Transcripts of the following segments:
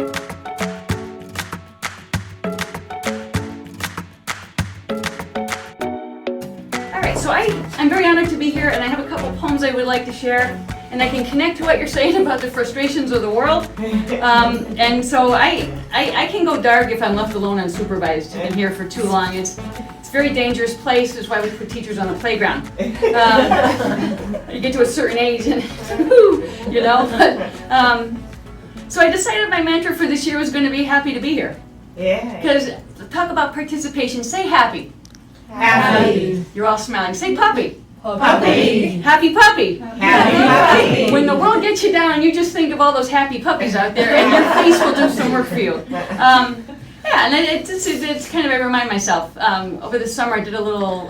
All right, so I'm very honored to be here, and I have a couple poems I would like to share, and I can connect to what you're saying about the frustrations of the world. And so I can go dark if I'm left alone unsupervised in here for too long. It's a very dangerous place. That's why we put teachers on the playground. You get to a certain age, and you know. So I decided my mantra for this year was going to be happy to be here. Yeah. Because talk about participation. Say happy. Happy. You're all smiling. Say puppy. Puppy. Happy puppy. Happy puppy. When the world gets you down, you just think of all those happy puppies out there, and your face will do some work for you. Yeah, and it's kind of, I remind myself. Over the summer, I did a little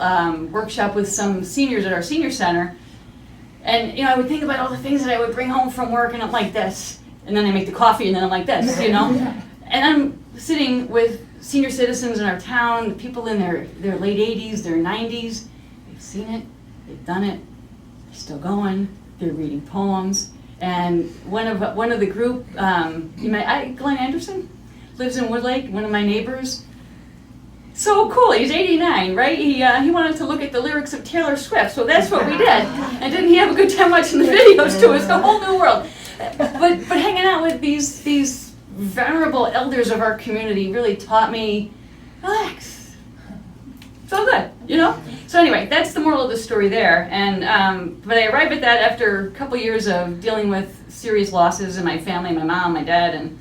workshop with some seniors at our senior center, and I would think about all the things that I would bring home from work, and I'm like this, and then I make the coffee, and then I'm like this, And I'm sitting with senior citizens in our town, people in their late 80s, their 90s. They've seen it, they've done it, they're still going, they're reading poems. And one of the group, Glenn Anderson, lives in Woodlake, one of my neighbors. So cool, he's 89, right? He wanted to look at the lyrics of Taylor Swift, so that's what we did. And didn't he have a good time watching the videos too? It's a whole new world. But hanging out with these venerable elders of our community really taught me, relax. It's all good, So anyway, that's the moral of the story there. And but I arrived at that after a couple years of dealing with serious losses in my family, my mom, my dad, and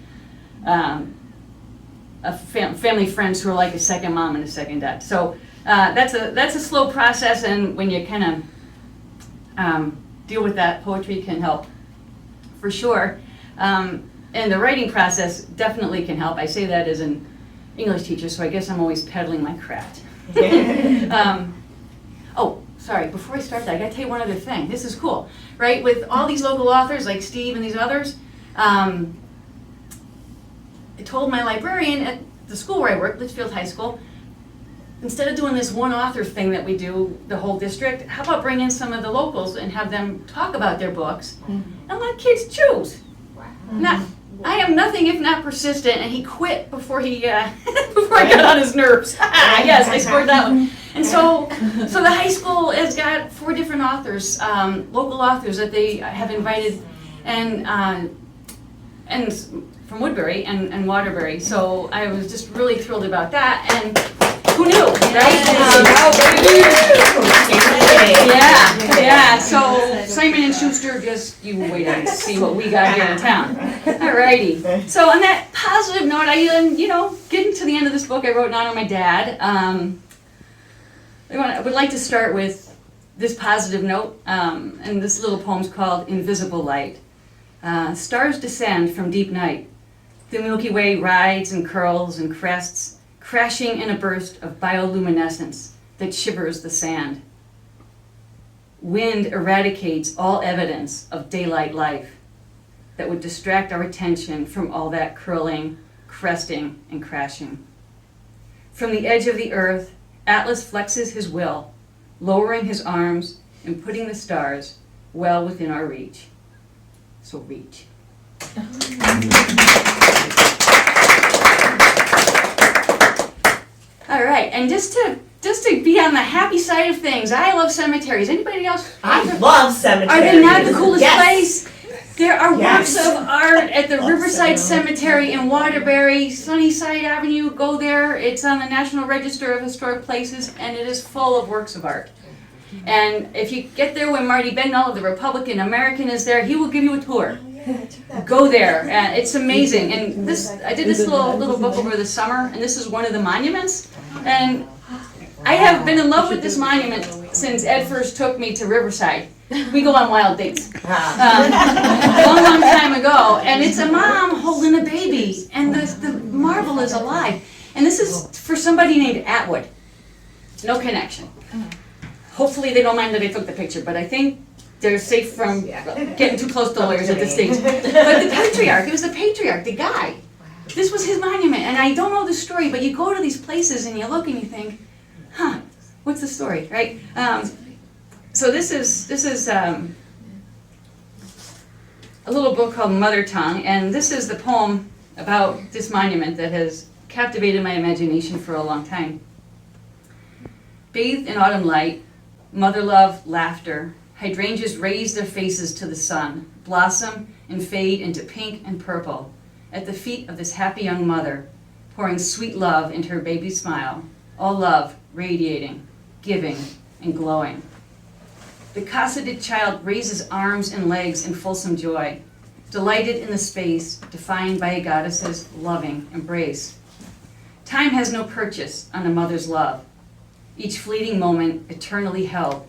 family friends who are like a second mom and a second dad. So that's a slow process, and when you kind of deal with that, poetry can help for sure. And the writing process definitely can help. I say that as an English teacher, so I guess I'm always peddling my craft. Oh, sorry, before I start that, I gotta tell you one other thing. This is cool, right? With all these local authors like Steve and these others, I told my librarian at the school where I work, Litchfield High School, instead of doing this one author thing that we do, the whole district, how about bring in some of the locals and have them talk about their books and let kids choose? Now, I am nothing if not persistent, and he quit before he before I got on his nerves. Yes, I scored that one. And so the high school has got 4 different authors, local authors that they have invited, and from Woodbury and Waterbury. So I was just really thrilled about that, and who knew, right? Yeah. So Simon and Schuster, just you wait and see what we got here in town. Alrighty. So on that positive note, I getting to the end of this book, I wrote in honor of my dad. I would like to start with this positive note, and this little poem's called "Invisible Light." Stars descend from deep night. The Milky Way rides and curls and crests, crashing in a burst of bioluminescence that shivers the sand. Wind eradicates all evidence of daylight life that would distract our attention from all that curling, cresting, and crashing. From the edge of the earth, Atlas flexes his will, lowering his arms and putting the stars well within our reach. So reach. All right, and just to be on the happy side of things, I love cemeteries. Anybody else? I love cemeteries. Are they not the coolest place? There are Yes. works of art at the Riverside Cemetery in Waterbury, Sunnyside Avenue. Go there. It's on the National Register of Historic Places, and it is full of works of art. And if you get there when Marty Bendall, the Republican American, is there, he will give you a tour. Go there. It's amazing. And I did this little book over the summer, and this is one of the monuments. And I have been in love with this monument since Ed first took me to Riverside. We go on wild dates. Long time ago. And it's a mom holding a baby, and the marble is alive. And this is for somebody named Atwood. No connection. Hopefully they don't mind that I took the picture, but I think they're safe from getting too close to lawyers at this stage. But the patriarch, it was the patriarch, the guy. This was his monument, and I don't know the story, but you go to these places and you look and you think, what's the story, right? So this is a little book called Mother Tongue, and this is the poem about this monument that has captivated my imagination for a long time. Bathed in autumn light, mother love, laughter, hydrangeas raise their faces to the sun, blossom and fade into pink and purple at the feet of this happy young mother, pouring sweet love into her baby smile, all love radiating, giving, and glowing. The cosseted child raises arms and legs in fulsome joy, delighted in the space defined by a goddess's loving embrace. Time has no purchase on a mother's love, each fleeting moment eternally held.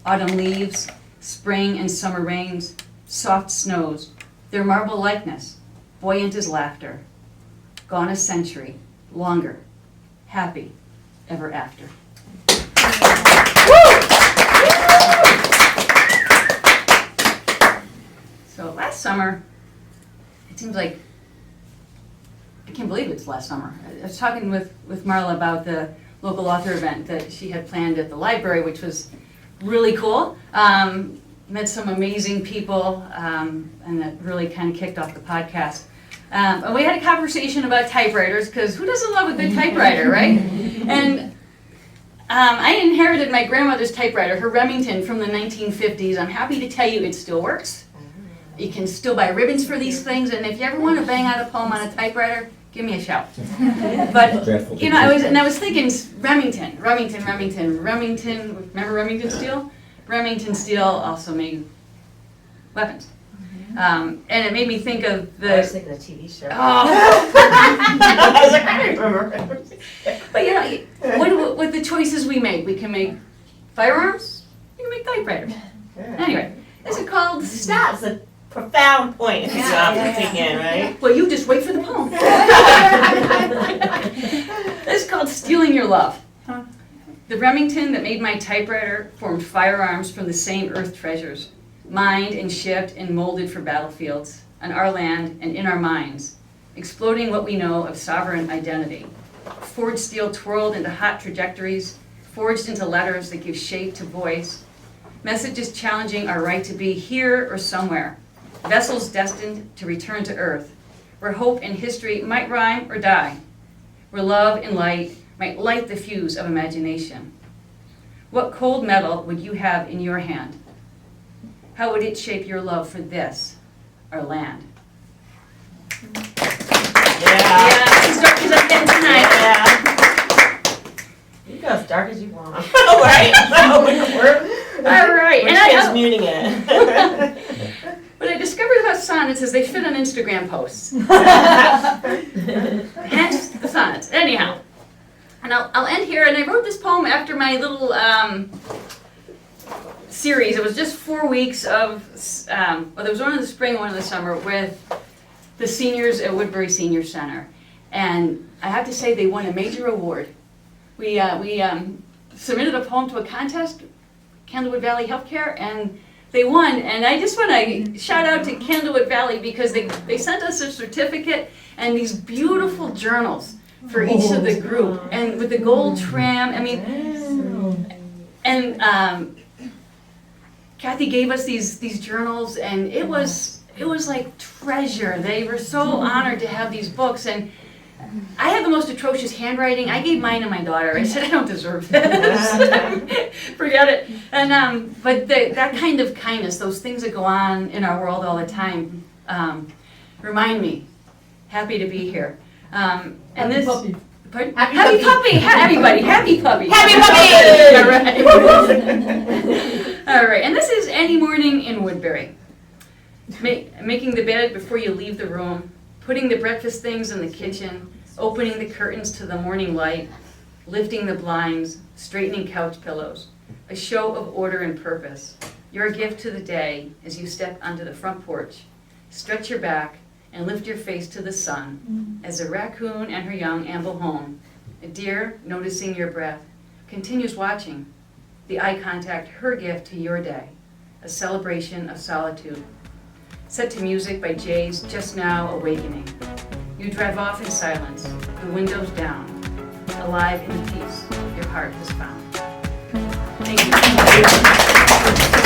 Autumn leaves, spring and summer rains, soft snows, their marble likeness, buoyant as laughter. Gone a century, longer, happy, ever after. So last summer, it seems like, I can't believe it's last summer. I was talking with Marla about the local author event that she had planned at the library, which was really cool. Met some amazing people, and that really kind of kicked off the podcast. And we had a conversation about typewriters, because who doesn't love a good typewriter, right? And I inherited my grandmother's typewriter, her Remington from the 1950s. I'm happy to tell you it still works. You can still buy ribbons for these things, and if you ever want to bang out a poem on a typewriter, give me a shout. But, you know, I was thinking Remington. Remember Remington steel? Remington steel also made weapons. And it made me think of the... I was thinking of the TV show. Oh. I was like, I don't remember. But you know, with the choices we make, we can make firearms, we can make typewriters. Anyway, is it called... That's a profound point to take in, right? Well, you just wait for the poem. It's called Stealing Your Love. The Remington that made my typewriter formed firearms from the same earth treasures, mined and shipped and molded for battlefields, on our land and in our minds, exploding what we know of sovereign identity. Forged steel twirled into hot trajectories, forged into letters that give shape to voice, messages challenging our right to be here or somewhere, vessels destined to return to earth, where hope and history might rhyme or die, where love and light might light the fuse of imagination. What cold metal would you have in your hand? How would it shape your love for this, our land? Yeah, it's dark as I've been tonight. Yeah. You go as dark as you want. Right? All right. We're transmuting it. What I discovered about sonnets is they fit on Instagram posts. Hence the sonnets. Anyhow, and I'll end here. And I wrote this poem after my little series. It was just 4 weeks of, well, there was one in the spring and one in the summer with the seniors at Woodbury Senior Center. And I have to say they won a major award. We submitted a poem to a contest, Candlewood Valley Healthcare, and they won. And I just want to shout out to Candlewood Valley because they sent us a certificate and these beautiful journals for each of the group, and with the gold trim. I mean, and Kathy gave us these journals, and it was like treasure. They were so honored to have these books, and I have the most atrocious handwriting. I gave mine to my daughter. I said, I don't deserve this. Forget it. And but that kind of kindness, those things that go on in our world all the time, remind me. Happy to be here. And happy this. Puppy. Pardon? Happy puppy. Everybody, happy puppy. Happy puppy! All right. All right. And this is Any Morning in Woodbury. Making the bed before you leave the room, putting the breakfast things in the kitchen, opening the curtains to the morning light, lifting the blinds, straightening couch pillows, a show of order and purpose. Your gift to the day as you step onto the front porch, stretch your back, and lift your face to the sun as a raccoon and her young amble home. A deer, noticing your breath, continues watching, the eye contact her gift to your day, a celebration of solitude. Set to music by Jay's Just Now Awakening. You drive off in silence, the windows down, alive in the peace your heart has found. Thank you.